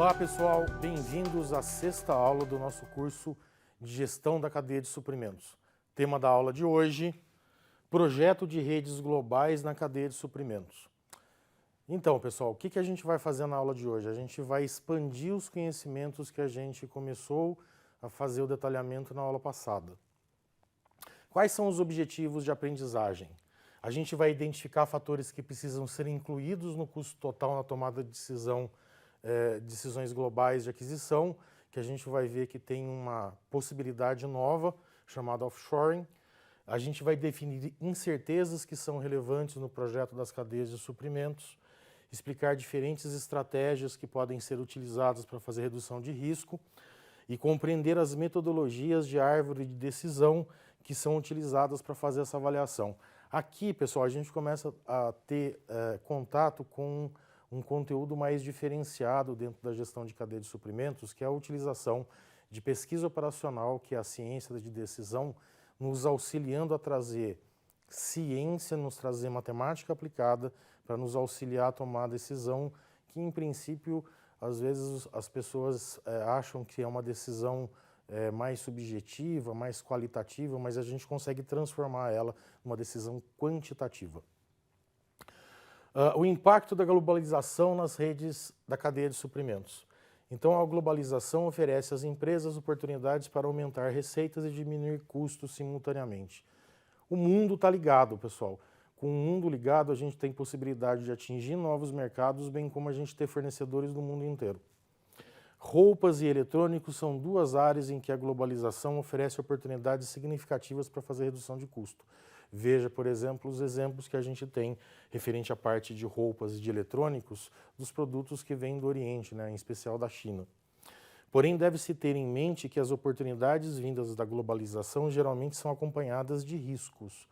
Olá pessoal, bem-vindos à sexta aula do nosso curso de Gestão da Cadeia de Suprimentos. Tema da aula de hoje, Projeto de Redes Globais na Cadeia de Suprimentos. Então pessoal, o que a gente vai fazer na aula de hoje? A gente vai expandir os conhecimentos que a gente começou a fazer o detalhamento na aula passada. Quais são os objetivos de aprendizagem? A gente vai identificar fatores que precisam ser incluídos no custo total na tomada de decisões globais de aquisição, que a gente vai ver que tem uma possibilidade nova, chamada offshoring. A gente vai definir incertezas que são relevantes no projeto das cadeias de suprimentos, explicar diferentes estratégias que podem ser utilizadas para fazer redução de risco e compreender as metodologias de árvore de decisão que são utilizadas para fazer essa avaliação. Aqui, pessoal, a gente começa a ter contato com um conteúdo mais diferenciado dentro da gestão de cadeia de suprimentos, que é a utilização de pesquisa operacional, que é a ciência de decisão, nos auxiliando a trazer ciência, nos trazer matemática aplicada, para nos auxiliar a tomar a decisão que, em princípio, às vezes as pessoas acham que é uma decisão mais subjetiva, mais qualitativa, mas a gente consegue transformar ela numa decisão quantitativa. O impacto da globalização nas redes da cadeia de suprimentos. Então, a globalização oferece às empresas oportunidades para aumentar receitas e diminuir custos simultaneamente. O mundo está ligado, pessoal. Com o mundo ligado, a gente tem possibilidade de atingir novos mercados, bem como a gente ter fornecedores do mundo inteiro. Roupas e eletrônicos são duas áreas em que a globalização oferece oportunidades significativas para fazer redução de custo. Veja, por exemplo, os exemplos que a gente tem referente à parte de roupas e de eletrônicos dos produtos que vêm do Oriente, né, em especial da China. Porém, deve-se ter em mente que as oportunidades vindas da globalização geralmente são acompanhadas de riscos.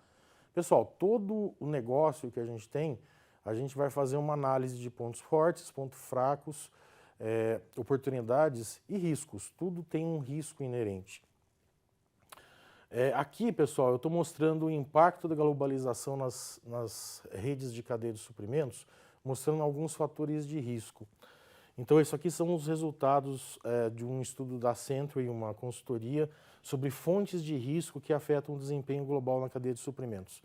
Pessoal, todo o negócio que a gente vai fazer uma análise de pontos fortes, pontos fracos, oportunidades e riscos. Tudo tem um risco inerente. Aqui, pessoal, eu estou mostrando o impacto da globalização nas redes de cadeia de suprimentos, mostrando alguns fatores de risco. Então, isso aqui são os resultados de um estudo da Century, uma consultoria, sobre fontes de risco que afetam o desempenho global na cadeia de suprimentos.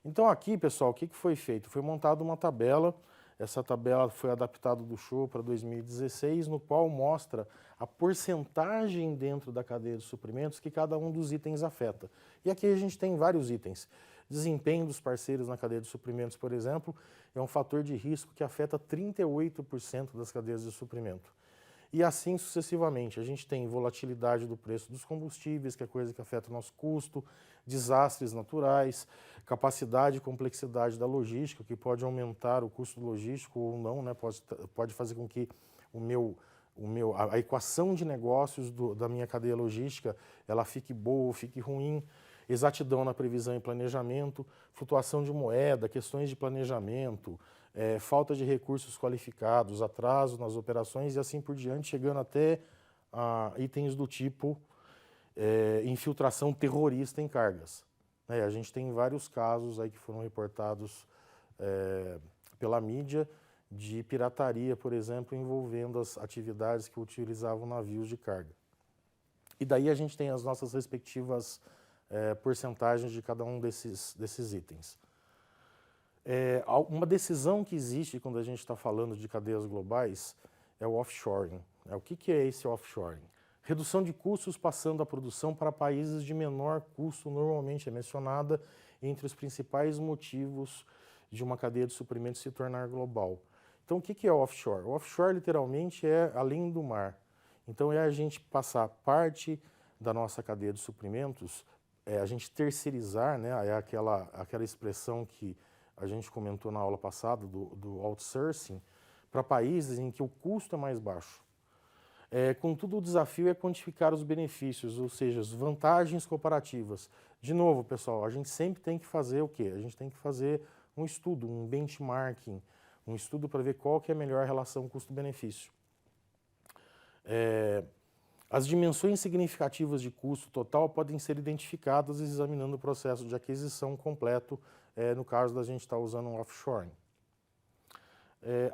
Então, aqui, pessoal, o que foi feito? Foi montada uma tabela. Essa tabela foi adaptada do show para 2016, no qual mostra a porcentagem dentro da cadeia de suprimentos que cada um dos itens afeta. E aqui a gente tem vários itens. Desempenho dos parceiros na cadeia de suprimentos, por exemplo, é um fator de risco que afeta 38% das cadeias de suprimento. E assim sucessivamente. A gente tem volatilidade do preço dos combustíveis, que é coisa que afeta o nosso custo, desastres naturais, capacidade e complexidade da logística, que pode aumentar o custo logístico ou não, né? Pode fazer com que a equação de negócios da minha cadeia logística ela fique boa ou fique ruim. Exatidão na previsão e planejamento, flutuação de moeda, questões de planejamento, falta de recursos qualificados, atraso nas operações e assim por diante, chegando até itens do tipo infiltração terrorista em cargas. A gente tem vários casos aí que foram reportados pela mídia de pirataria, por exemplo, envolvendo as atividades que utilizavam navios de carga. E daí a gente tem as nossas respectivas porcentagens de cada um desses itens. Uma decisão que existe quando a gente está falando de cadeias globais é o offshoring. O que é esse offshoring? Redução de custos passando a produção para países de menor custo, normalmente é mencionada entre os principais motivos de uma cadeia de suprimentos se tornar global. Então, o que é o offshore? O offshore, literalmente, é além do mar. Então, é a gente passar parte da nossa cadeia de suprimentos, a gente terceirizar, né, é aquela expressão que a gente comentou na aula passada do outsourcing, para países em que o custo é mais baixo. Contudo, o desafio é quantificar os benefícios, ou seja, as vantagens comparativas. De novo, pessoal, a gente sempre tem que fazer o quê? A gente tem que fazer um estudo, um benchmarking, um estudo para ver qual que é a melhor relação custo-benefício. As dimensões significativas de custo total podem ser identificadas examinando o processo de aquisição completo, no caso da gente estar usando um offshoring.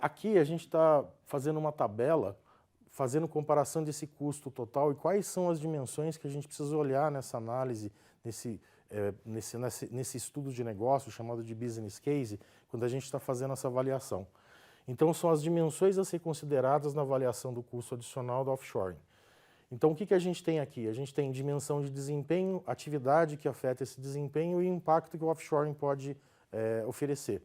Aqui a gente está fazendo uma tabela fazendo comparação desse custo total e quais são as dimensões que a gente precisa olhar nessa análise, nesse estudo de negócio chamado de business case, quando a gente está fazendo essa avaliação. Então, são as dimensões a ser consideradas na avaliação do custo adicional do offshoring. Então, o que a gente tem aqui? A gente tem dimensão de desempenho, atividade que afeta esse desempenho e o impacto que o offshoring pode oferecer.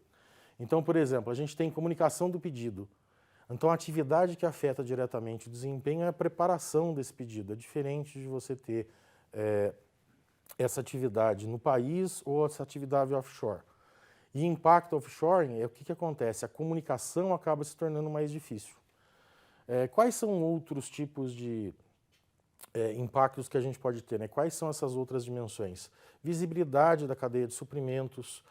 Então, por exemplo, a gente tem comunicação do pedido. Então, a atividade que afeta diretamente o desempenho é a preparação desse pedido. É diferente de você ter essa atividade no país ou essa atividade offshore. E impacto offshoring é o que acontece? A comunicação acaba se tornando mais difícil. Quais são outros tipos de impactos que a gente pode ter, né? Quais são essas outras dimensões? Visibilidade da cadeia de suprimentos,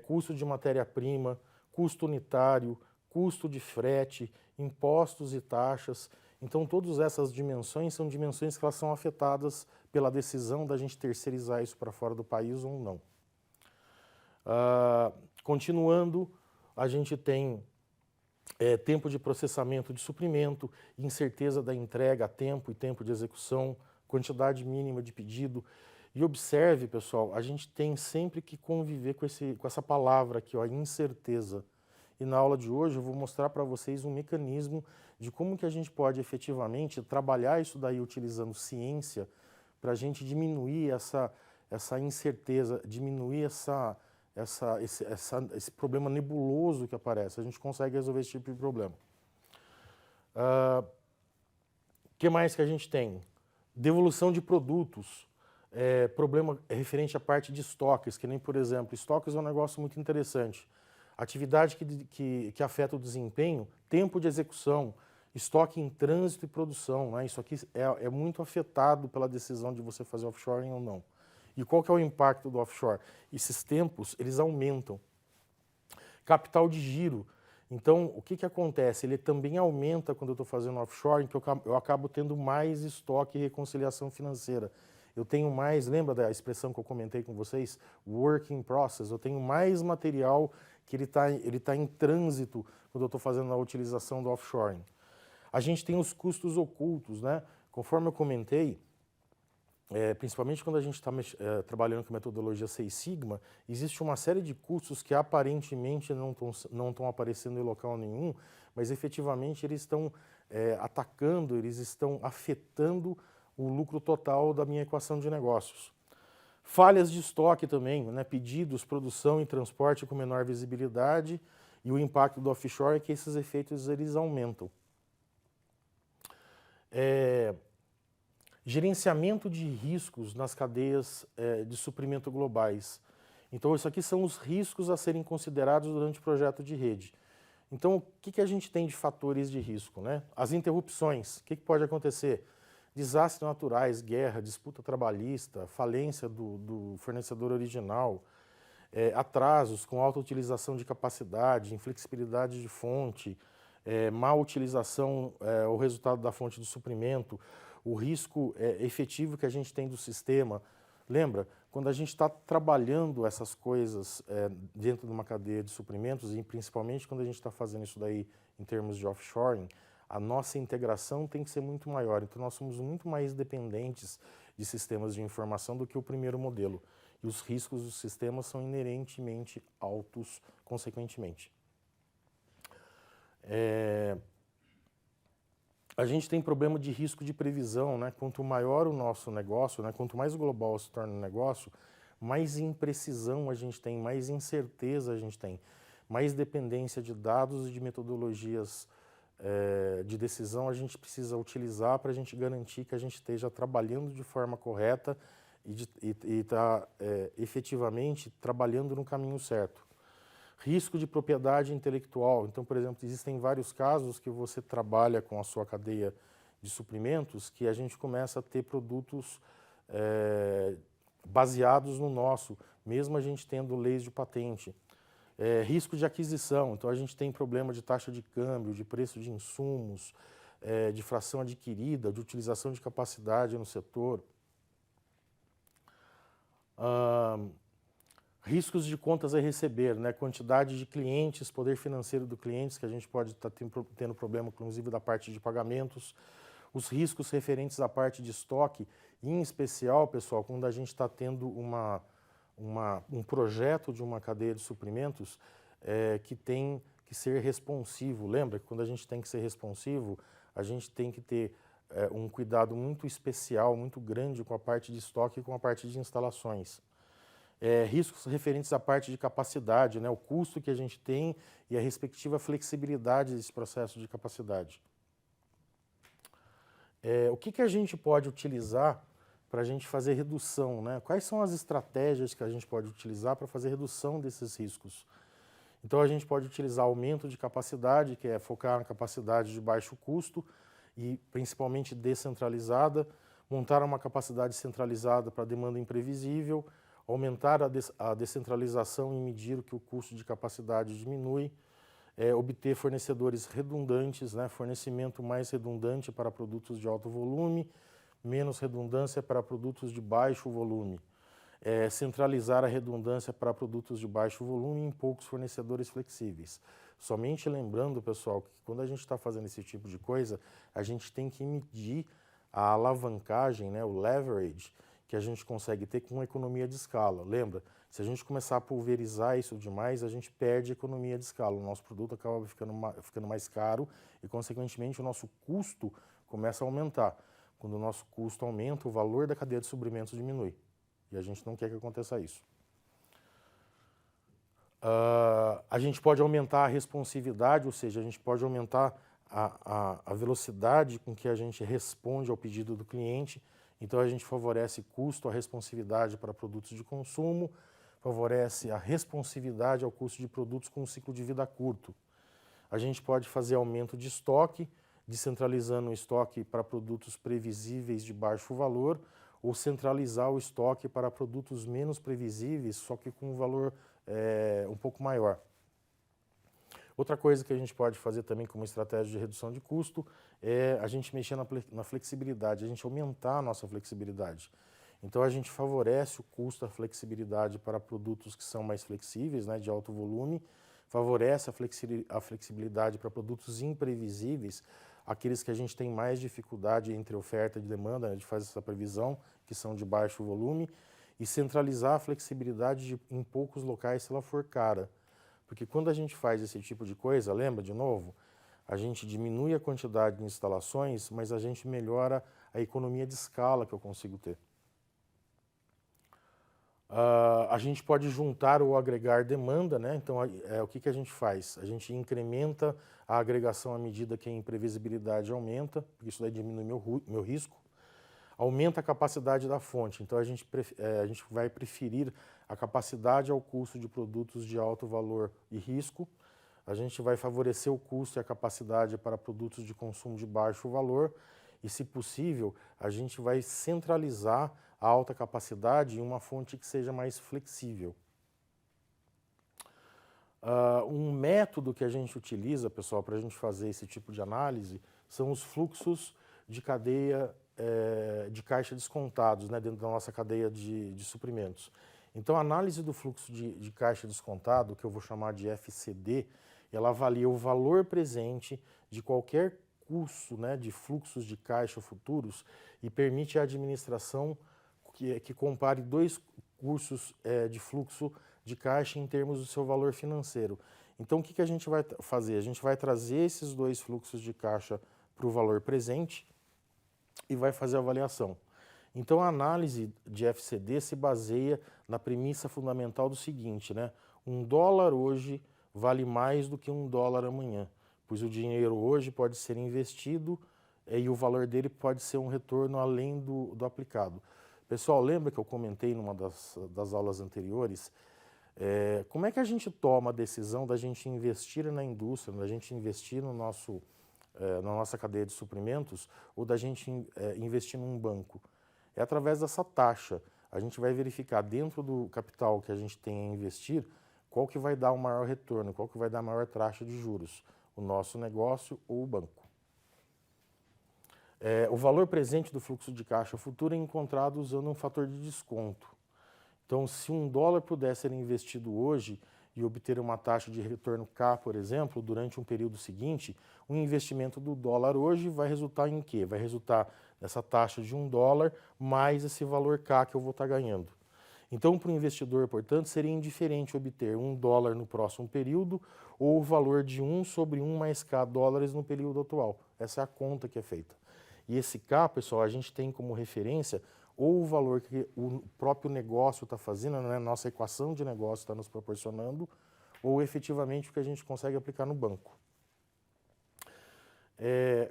custo de matéria-prima, custo unitário, custo de frete, impostos e taxas. Então, todas essas dimensões são dimensões que elas são afetadas pela decisão da gente terceirizar isso para fora do país ou não. Continuando, a gente tem tempo de processamento de suprimento, incerteza da entrega a tempo e tempo de execução, quantidade mínima de pedido. E observe, pessoal, a gente tem sempre que conviver com essa palavra aqui, ó, incerteza. E na aula de hoje eu vou mostrar para vocês um mecanismo de como que a gente pode efetivamente trabalhar isso daí utilizando ciência para a gente diminuir essa incerteza, diminuir esse problema nebuloso que aparece. A gente consegue resolver esse tipo de problema. Que mais que a gente tem? Devolução de produtos. Problema referente à parte de estoques, que nem, por exemplo, estoques é um negócio muito interessante. Atividade que afeta o desempenho, tempo de execução, estoque em trânsito e produção, né? Isso aqui é muito afetado pela decisão de você fazer offshoring ou não. E qual que é o impacto do offshore? Esses tempos, eles aumentam. Capital de giro. Então, o que acontece? Ele também aumenta quando eu estou fazendo offshore, que eu acabo tendo mais estoque e reconciliação financeira. Eu tenho mais, lembra da expressão que eu comentei com vocês? Work in process. Eu tenho mais material que ele tá em trânsito quando eu estou fazendo a utilização do offshoring. A gente tem os custos ocultos, né? Conforme eu comentei, principalmente quando a gente está trabalhando com metodologia Seis Sigma, existe uma série de custos que aparentemente não estão aparecendo em local nenhum, mas efetivamente eles estão atacando, eles estão afetando o lucro total da minha equação de negócios. Falhas de estoque também, né? Pedidos, produção e transporte com menor visibilidade, e o impacto do offshore é que esses efeitos eles aumentam. Gerenciamento de riscos nas cadeias de suprimento globais. Então, isso aqui são os riscos a serem considerados durante o projeto de rede. Então, o que a gente tem de fatores de risco, né? As interrupções, o que pode acontecer? Desastres naturais, guerra, disputa trabalhista, falência do fornecedor original, atrasos com alta utilização de capacidade, inflexibilidade de fonte, má utilização ou resultado da fonte do suprimento, o risco efetivo que a gente tem do sistema. Lembra, quando a gente está trabalhando essas coisas dentro de uma cadeia de suprimentos, e principalmente quando a gente está fazendo isso daí em termos de offshoring, a nossa integração tem que ser muito maior. Então, nós somos muito mais dependentes de sistemas de informação do que o primeiro modelo. E os riscos dos sistemas são inerentemente altos, consequentemente. A gente tem problema de risco de previsão, né? Quanto maior o nosso negócio, né? Quanto mais global se torna o negócio, mais imprecisão a gente tem, mais incerteza a gente tem, mais dependência de dados e de metodologias de decisão a gente precisa utilizar para a gente garantir que a gente esteja trabalhando de forma correta e está efetivamente trabalhando no caminho certo. Risco de propriedade intelectual. Então, por exemplo, existem vários casos que você trabalha com a sua cadeia de suprimentos que a gente começa a ter produtos baseados no nosso, mesmo a gente tendo leis de patente. Risco de aquisição. Então, a gente tem problema de taxa de câmbio, de preço de insumos, de fração adquirida, de utilização de capacidade no setor. Riscos de contas a receber, né? Quantidade de clientes, poder financeiro do cliente, que a gente pode estar tendo problema, inclusive, da parte de pagamentos. Os riscos referentes à parte de estoque, em especial, pessoal, quando a gente está tendo um projeto de uma cadeia de suprimentos que tem que ser responsivo. Lembra que quando a gente tem que ser responsivo, a gente tem que ter um cuidado muito especial, muito grande com a parte de estoque e com a parte de instalações. Riscos referentes à parte de capacidade, né, o custo que a gente tem e a respectiva flexibilidade desse processo de capacidade. O que a gente pode utilizar para a gente fazer redução, né? Quais são as estratégias que a gente pode utilizar para fazer redução desses riscos? Então a gente pode utilizar aumento de capacidade, que é focar na capacidade de baixo custo e principalmente descentralizada, montar uma capacidade centralizada para demanda imprevisível, aumentar a descentralização e medir o que o custo de capacidade diminui, obter fornecedores redundantes, né, fornecimento mais redundante para produtos de alto volume, menos redundância para produtos de baixo volume. Centralizar a redundância para produtos de baixo volume em poucos fornecedores flexíveis. Somente lembrando, pessoal, que quando a gente está fazendo esse tipo de coisa, a gente tem que medir a alavancagem, né, o leverage, que a gente consegue ter com economia de escala. Lembra, se a gente começar a pulverizar isso demais, a gente perde a economia de escala. O nosso produto acaba ficando mais caro e, consequentemente, o nosso custo começa a aumentar. Quando o nosso custo aumenta, o valor da cadeia de suprimentos diminui. E a gente não quer que aconteça isso. A gente pode aumentar a responsividade, ou seja, a gente pode aumentar a velocidade com que a gente responde ao pedido do cliente. Então, a gente favorece custo, a responsividade para produtos de consumo, favorece a responsividade ao custo de produtos com um ciclo de vida curto. A gente pode fazer aumento de estoque, descentralizando o estoque para produtos previsíveis de baixo valor, ou centralizar o estoque para produtos menos previsíveis, só que com um valor um pouco maior. Outra coisa que a gente pode fazer também como estratégia de redução de custo é a gente mexer na flexibilidade, a gente aumentar a nossa flexibilidade. Então, a gente favorece o custo, a flexibilidade para produtos que são mais flexíveis, né, de alto volume, favorece a flexibilidade para produtos imprevisíveis, aqueles que a gente tem mais dificuldade entre oferta e demanda, né, de fazer essa previsão, que são de baixo volume, e centralizar a flexibilidade em poucos locais se ela for cara. Porque quando a gente faz esse tipo de coisa, lembra de novo, a gente diminui a quantidade de instalações, mas a gente melhora a economia de escala que eu consigo ter. A gente pode juntar ou agregar demanda, né? Então, o que a gente faz? A gente incrementa a agregação à medida que a imprevisibilidade aumenta, porque isso daí diminui meu risco. Aumenta a capacidade da fonte, então a gente vai preferir a capacidade ao custo de produtos de alto valor e risco. A gente vai favorecer o custo e a capacidade para produtos de consumo de baixo valor e, se possível, a gente vai centralizar a alta capacidade em uma fonte que seja mais flexível. Um método que a gente utiliza, pessoal, para a gente fazer esse tipo de análise são os fluxos de cadeia de caixa descontados, né, dentro da nossa cadeia de suprimentos. Então, a análise do fluxo de caixa descontado, que eu vou chamar de FCD, ela avalia o valor presente de qualquer curso, né, de fluxos de caixa futuros e permite a administração que compare dois cursos de fluxo de caixa em termos do seu valor financeiro. Então, o que a gente vai fazer? A gente vai trazer esses dois fluxos de caixa para o valor presente e vai fazer a avaliação. Então, a análise de FCD se baseia na premissa fundamental do seguinte, né? $1 hoje vale mais do que $1 amanhã, pois o dinheiro hoje pode ser investido e o valor dele pode ser um retorno além do aplicado. Pessoal, lembra que eu comentei numa das aulas anteriores como é que a gente toma a decisão da gente investir na indústria, da gente investir no na nossa cadeia de suprimentos ou da gente investir num banco? É através dessa taxa. A gente vai verificar dentro do capital que a gente tem a investir qual que vai dar o maior retorno, qual que vai dar a maior taxa de juros, o nosso negócio ou o banco. O valor presente do fluxo de caixa futuro é encontrado usando um fator de desconto. Então, se $1 puder ser investido hoje, e obter uma taxa de retorno K, por exemplo, durante um período seguinte, o investimento do dólar hoje vai resultar em quê? Vai resultar nessa taxa de $1 mais esse valor K que eu vou estar ganhando. Então, para o investidor, portanto, seria indiferente obter $1 no próximo período ou o valor de 1 sobre 1 mais K dólares no período atual. Essa é a conta que é feita. E esse K, pessoal, a gente tem como referência ou o valor que o próprio negócio está fazendo, né? Nossa equação de negócio está nos proporcionando, ou efetivamente o que a gente consegue aplicar no banco.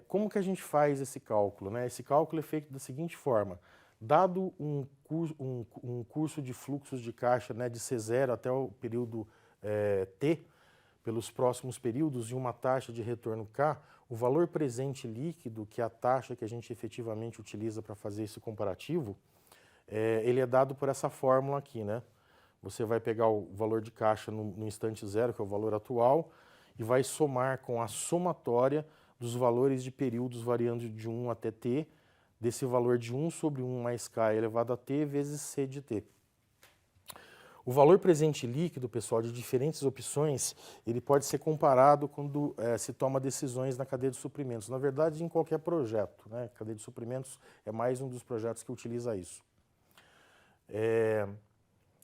Como que a gente faz esse cálculo, né? Esse cálculo é feito da seguinte forma. Dado um curso de fluxos de caixa, né, de C0 até o período T, pelos próximos períodos, e uma taxa de retorno K, o valor presente líquido, que é a taxa que a gente efetivamente utiliza para fazer esse comparativo, ele é dado por essa fórmula aqui, né? Você vai pegar o valor de caixa no instante zero, que é o valor atual, e vai somar com a somatória dos valores de períodos variando de 1 até T, desse valor de 1 sobre 1 mais K elevado a T vezes C de T. O valor presente líquido, pessoal, de diferentes opções, ele pode ser comparado quando se toma decisões na cadeia de suprimentos. Na verdade, em qualquer projeto, né? A cadeia de suprimentos é mais um dos projetos que utiliza isso.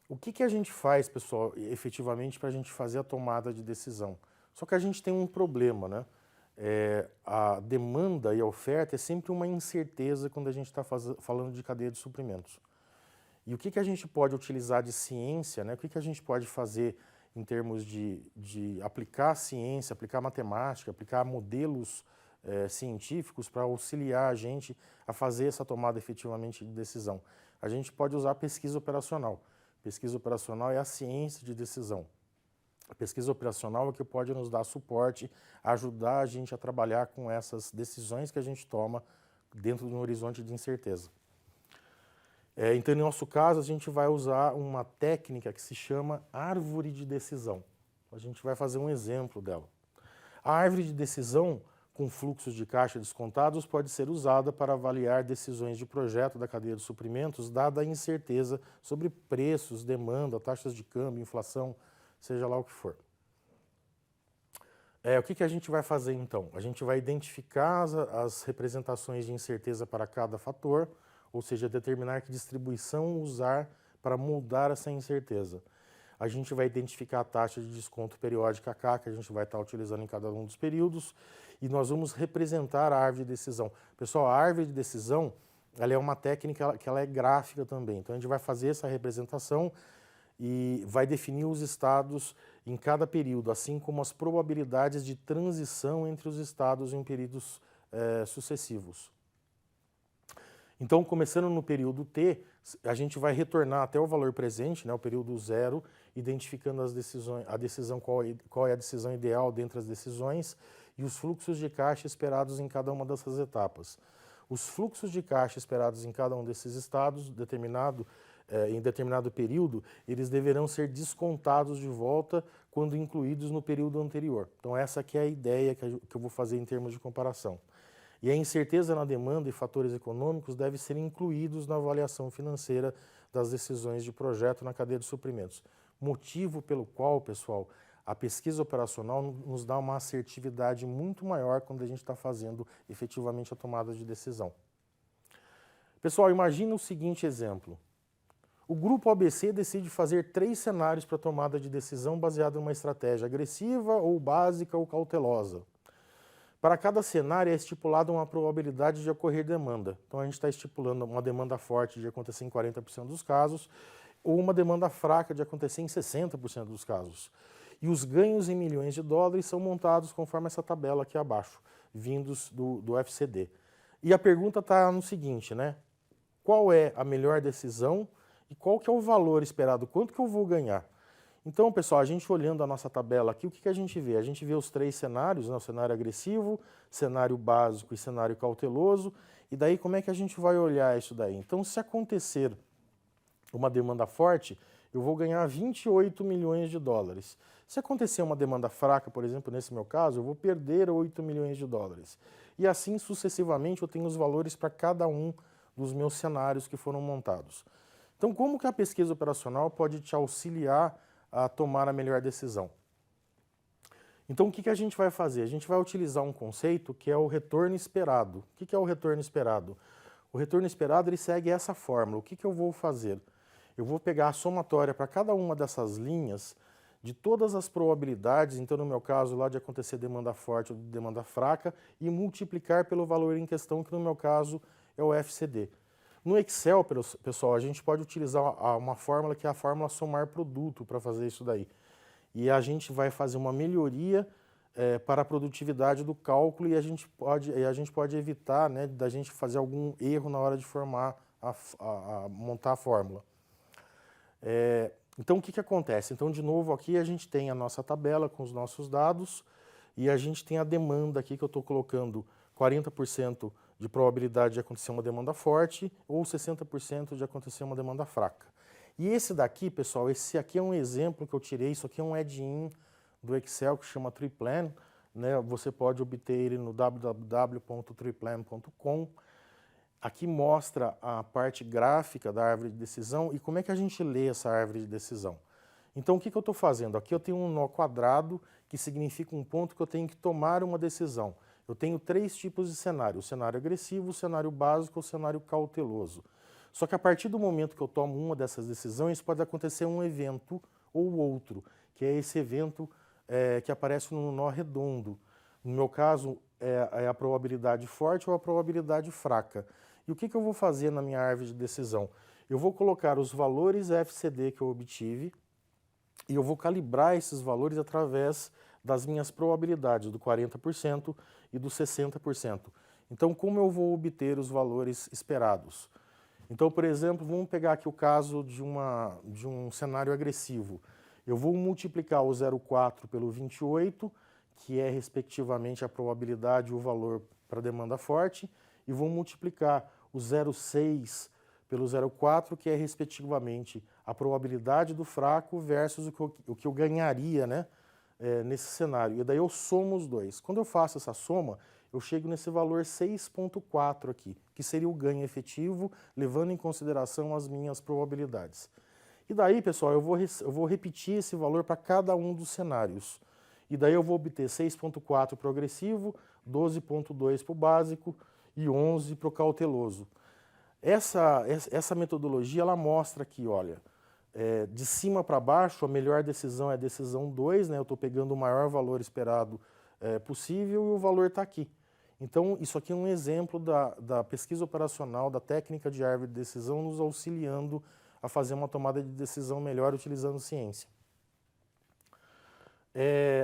O que a gente faz, pessoal, efetivamente, para a gente fazer a tomada de decisão? Só que a gente tem um problema, né? A demanda e a oferta é sempre uma incerteza quando a gente está falando de cadeia de suprimentos. E o que a gente pode utilizar de ciência, né? O que a gente pode fazer em termos de aplicar ciência, aplicar matemática, aplicar modelos científicos para auxiliar a gente a fazer essa tomada efetivamente de decisão? A gente pode usar pesquisa operacional. Pesquisa operacional é a ciência de decisão. A pesquisa operacional é que pode nos dar suporte, ajudar a gente a trabalhar com essas decisões que a gente toma dentro de um horizonte de incerteza. Então, no nosso caso, a gente vai usar uma técnica que se chama árvore de decisão. A gente vai fazer um exemplo dela. A árvore de decisão, com fluxos de caixa descontados, pode ser usada para avaliar decisões de projeto da cadeia de suprimentos, dada a incerteza sobre preços, demanda, taxas de câmbio, inflação, seja lá o que for. O que a gente vai fazer então? A gente vai identificar as representações de incerteza para cada fator, ou seja, determinar que distribuição usar para moldar essa incerteza. A gente vai identificar a taxa de desconto periódica K, que a gente vai estar utilizando em cada um dos períodos, e nós vamos representar a árvore de decisão. Pessoal, a árvore de decisão, ela é uma técnica que ela é gráfica também. Então, a gente vai fazer essa representação e vai definir os estados em cada período, assim como as probabilidades de transição entre os estados em períodos sucessivos. Então, começando no período T, a gente vai retornar até o valor presente, né, o período zero, identificando as decisões, qual é a decisão ideal dentre as decisões e os fluxos de caixa esperados em cada uma dessas etapas. Os fluxos de caixa esperados em cada um desses estados, em determinado período, eles deverão ser descontados de volta quando incluídos no período anterior. Então, essa aqui é a ideia que eu vou fazer em termos de comparação. E a incerteza na demanda e fatores econômicos devem ser incluídos na avaliação financeira das decisões de projeto na cadeia de suprimentos. Motivo pelo qual, pessoal, a pesquisa operacional nos dá uma assertividade muito maior quando a gente está fazendo efetivamente a tomada de decisão. Pessoal, imagina o seguinte exemplo. O grupo ABC decide fazer 3 cenários para tomada de decisão baseado em uma estratégia agressiva ou básica ou cautelosa. Para cada cenário é estipulada uma probabilidade de ocorrer demanda. Então, a gente está estipulando uma demanda forte de acontecer em 40% dos casos ou uma demanda fraca de acontecer em 60% dos casos. E os ganhos em milhões de dólares são montados conforme essa tabela aqui abaixo, vindos do FCD. E a pergunta está no seguinte, né? Qual é a melhor decisão e qual que é o valor esperado? Quanto que eu vou ganhar? Então, pessoal, a gente olhando a nossa tabela aqui, o que a gente vê? A gente vê os 3 cenários, né? O cenário agressivo, cenário básico e cenário cauteloso. E daí, como é que a gente vai olhar isso daí? Então, se acontecer uma demanda forte, eu vou ganhar 28 milhões de dólares. Se acontecer uma demanda fraca, por exemplo, nesse meu caso, eu vou perder 8 milhões de dólares. E assim, sucessivamente, eu tenho os valores para cada um dos meus cenários que foram montados. Então, como que a pesquisa operacional pode te auxiliar a tomar a melhor decisão. Então, o que a gente vai fazer? A gente vai utilizar um conceito que é o retorno esperado. O que é o retorno esperado? O retorno esperado ele segue essa fórmula. O que eu vou fazer? Eu vou pegar a somatória para cada uma dessas linhas de todas as probabilidades, então no meu caso lá de acontecer demanda forte ou demanda fraca, e multiplicar pelo valor em questão, que no meu caso é o FCD. No Excel, pessoal, a gente pode utilizar uma fórmula que é a fórmula somar produto para fazer isso daí. E a gente vai fazer uma melhoria para a produtividade do cálculo e a gente pode evitar, né, da gente fazer algum erro na hora de montar a fórmula. Então, o que acontece? Então, de novo, aqui a gente tem a nossa tabela com os nossos dados e a gente tem a demanda aqui que eu estou colocando 40% de probabilidade de acontecer uma demanda forte ou 60% de acontecer uma demanda fraca. E esse daqui, pessoal, esse aqui é um exemplo que eu tirei, isso aqui é um add-in do Excel que chama TreePlan, né? Você pode obter ele no www.treeplan.com. Aqui mostra a parte gráfica da árvore de decisão e como é que a gente lê essa árvore de decisão. Então, o que eu estou fazendo? Aqui eu tenho um nó quadrado, que significa um ponto que eu tenho que tomar uma decisão. Eu tenho 3 tipos de cenário: o cenário agressivo, o cenário básico ou o cenário cauteloso. Só que a partir do momento que eu tomo uma dessas decisões, pode acontecer um evento ou outro, que é esse evento que aparece no nó redondo. No meu caso, é a probabilidade forte ou a probabilidade fraca. E o que eu vou fazer na minha árvore de decisão? Eu vou colocar os valores FCD que eu obtive e eu vou calibrar esses valores através das minhas probabilidades, do 40% e do 60%. Então, como eu vou obter os valores esperados? Então, por exemplo, vamos pegar aqui o caso de um cenário agressivo. Eu vou multiplicar o 0,4 pelo 28, que é respectivamente a probabilidade e o valor para demanda forte, e vou multiplicar o 0,6 pelo 0,4, que é respectivamente a probabilidade do fraco versus o que eu ganharia, né, nesse cenário. E daí eu somo os dois. Quando eu faço essa soma, eu chego nesse valor 6,4 aqui, que seria o ganho efetivo, levando em consideração as minhas probabilidades. E daí, pessoal, eu vou repetir esse valor para cada um dos cenários. E daí eu vou obter 6,4 para o agressivo, 12,2 para o básico e 11 para o cauteloso. Essa metodologia ela mostra aqui, olha, de cima para baixo, a melhor decisão é a decisão 2, né? Eu estou pegando o maior valor esperado possível e o valor está aqui. Então, isso aqui é um exemplo da pesquisa operacional, da técnica de árvore de decisão, nos auxiliando a fazer uma tomada de decisão melhor utilizando ciência.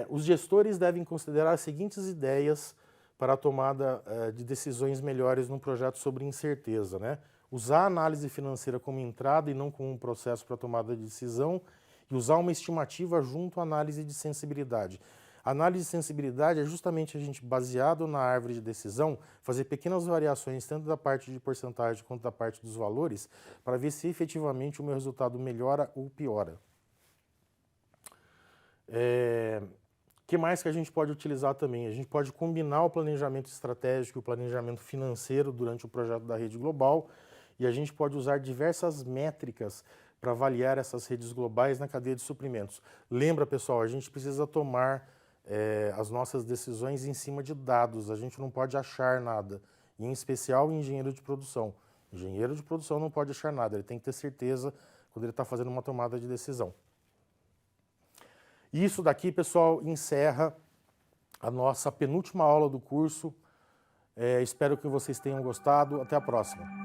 Os gestores devem considerar as seguintes ideias para a tomada de decisões melhores num projeto sobre incerteza, né? Usar a análise financeira como entrada e não como um processo para tomada de decisão e usar uma estimativa junto à análise de sensibilidade. A análise de sensibilidade é justamente a gente, baseado na árvore de decisão, fazer pequenas variações tanto da parte de porcentagem quanto da parte dos valores para ver se efetivamente o meu resultado melhora ou piora. Que mais que a gente pode utilizar também? A gente pode combinar o planejamento estratégico e o planejamento financeiro durante o projeto da rede global e a gente pode usar diversas métricas para avaliar essas redes globais na cadeia de suprimentos. Lembra, pessoal, a gente precisa tomar as nossas decisões em cima de dados, a gente não pode achar nada, e em especial o engenheiro de produção. O engenheiro de produção não pode achar nada, ele tem que ter certeza quando ele está fazendo uma tomada de decisão. Isso daqui, pessoal, encerra a nossa penúltima aula do curso. Espero que vocês tenham gostado. Até a próxima.